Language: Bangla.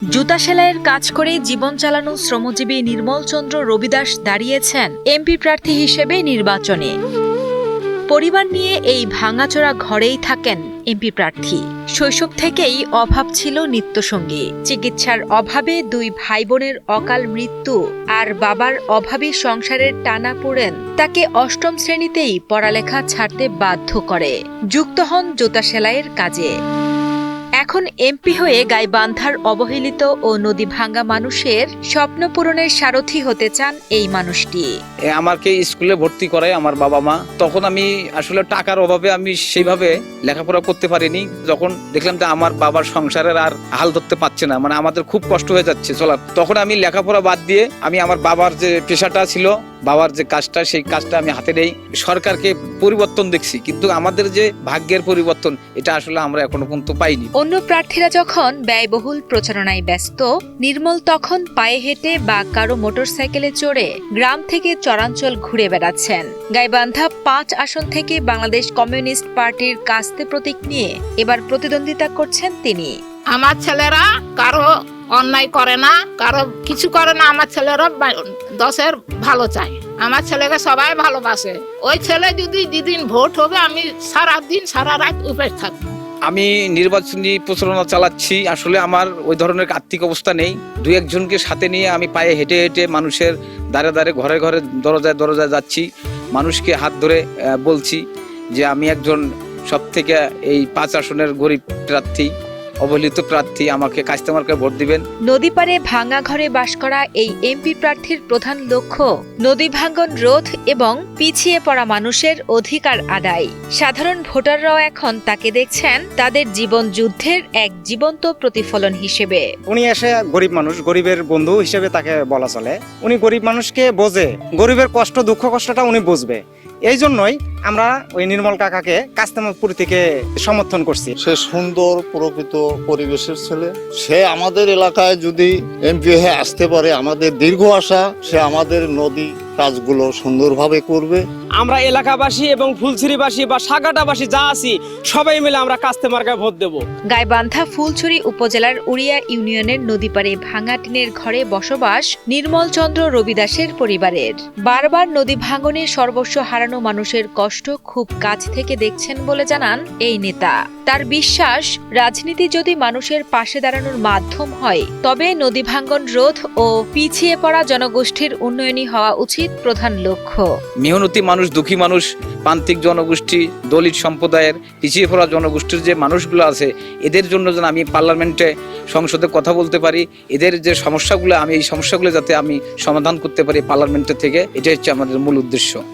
জুতা সেলাইয়ের কাজ করে জীবন চালানো শ্রমজীবী নির্মল চন্দ্র রবিদাস দাঁড়িয়েছেন এমপি প্রার্থী হিসেবে নির্বাচনে। পরিবার নিয়ে এই ভাঙাচোরা ঘরেই থাকেন এমপি প্রার্থী। শৈশব থেকেই অভাব ছিল নিত্যসঙ্গী। চিকিৎসার অভাবে দুই ভাই বোনের অকাল মৃত্যু আর বাবার অভাবী সংসারের টানাপোড়েন তাকে অষ্টম শ্রেণীতেই পড়ালেখা ছাড়তে বাধ্য করে। যুক্ত হন জুতা সেলাইয়ের কাজে। এখন এমপি হয়ে গাইবান্ধার অবহেলিত ও নদী ভাঙ্গা মানুষের স্বপ্ন পূরণের সারথি হতে চান এই মানুষটি। আমাকে স্কুলে ভর্তি করায় আমার বাবা মা। তখন আমি আসলে টাকার অভাবে আমি সেইভাবে লেখাপড়া করতে পারিনি। যখন দেখলাম যে আমার বাবার সংসারের আর হাল ধরতে পারছে না, মানে আমাদের খুব কষ্ট হয়ে যাচ্ছে চলার, তখন আমি লেখাপড়া বাদ দিয়ে আমি আমার বাবার যে পেশাটা ছিল, বাবার যে কাজটা, সেই কাজটা আমি হাতে নেই। সরকারকে পরিবর্তন দেখছি, কিন্তু আমাদের যে ভাগ্যের পরিবর্তন, এটা আসলে আমরা এখনো পর্যন্ত পাইনি। অন্য প্রার্থীরা যখন ব্যয়বহুল প্রচারণায় ব্যস্ত, নির্মল তখন পায়ে হেঁটে বা কারো মোটরসাইকেলে চড়ে গ্রাম থেকে চরাঞ্চল ঘুরে বেড়াচ্ছেন। গাইবান্ধা ৫ আসন থেকে বাংলাদেশ কমিউনিস্ট পার্টির কাস্তে প্রতীক নিয়ে এবার প্রতিদ্বন্দ্বিতা করছেন তিনি। আমার ছেলেরা কারো অন্যায় করে না, কারো কিছু করে না। আমার ছেলেরা দশের ভালো চায়, আমার ছেলেকে সবাই ভালোবাসে। ওই ছেলে যদি যেদিন ভোট হবে, আমি সারাদিন সারা রাত উপেস থাকবো। আমি নির্বাচনী প্রচারণা চালাচ্ছি। আসলে আমার ওই ধরনের আর্থিক অবস্থা নেই। দুই একজনকে সাথে নিয়ে আমি পায়ে হেঁটে হেঁটে মানুষের দ্বারে দ্বারে, ঘরে ঘরে, দরজায় দরজায় যাচ্ছি। মানুষকে হাত ধরে বলছি যে আমি একজন সব থেকে এই ৫ আসনের গরিব প্রার্থী, অবহেলিত প্রার্থী, আমাকে কাস্তে মার্কায় ভোট দিবেন। নদী পারে ভাঙা ঘরে বাস করা এই এমপি প্রার্থীর প্রধান লক্ষ্য নদী ভাঙ্গন রোধ এবং পিছিয়ে পড়া মানুষের অধিকার আদায়। সাধারণ ভোটাররাও এখন তাকে দেখছেন তাদের জীবন যুদ্ধের এক জীবন্ত প্রতিফলন হিসেবে। উনি এসে গরিব মানুষ, গরিবের বন্ধু হিসেবে তাকে বলা চলে। উনি গরিব মানুষকে বোঝে, গরিবের কষ্ট, দুঃখ কষ্টটা উনি বুঝবে। এই জন্যই আমরা ওই নির্মল কাকাকে কাস্তেমাপুর থেকে সমর্থন করছি। সে সুন্দর প্রকৃত পরিবেশের ছেলে। সে আমাদের এলাকায় যদি এমপি হয়ে আসতে পারে, আমাদের দীর্ঘ আশা সে আমাদের নদী কাজগুলো সুন্দরভাবে করবে। আমরা এলাকাবাসী এবং ফুলছড়িবাসী বা সাগাটাবাসী যা আছি, সবাই মিলে আমরা কাস্তে মার্কায় ভোট দেব। গাইবান্ধা ফুলছড়ি উপজেলার উড়িয়া ইউনিয়নের নদীপাড়ে ভাঙা টিনের ঘরে বসবাস নির্মল চন্দ্র রবিদাসের পরিবারের। বারবার নদী ভাঙনে সর্বস্ব হারানো মানুষের কষ্ট খুব কাছ থেকে দেখছেন বলে জানান এই নেতা। তার বিশ্বাস, রাজনীতি যদি মানুষের পাশে দাঁড়ানোর মাধ্যম হয়, তবে নদী ভাঙ্গন রোধ ও পিছিয়ে পড়া জনগোষ্ঠীর উন্নয়নই হওয়া উচিত প্রধান লক্ষ্য। মেহনতি মানুষ, দুঃখী মানুষ, প্রান্তিক জনগোষ্ঠী, দলিত সম্প্রদায়ের, পিছিয়ে পড়া জনগোষ্ঠীর যে মানুষগুলো আছে, এদের জন্য যেন আমি পার্লামেন্টে, সংসদে কথা বলতে পারি। এদের যে সমস্যাগুলো, আমি এই সমস্যাগুলো যাতে আমি সমাধান করতে পারি পার্লামেন্টের থেকে, এটাই হচ্ছে আমাদের মূল উদ্দেশ্য।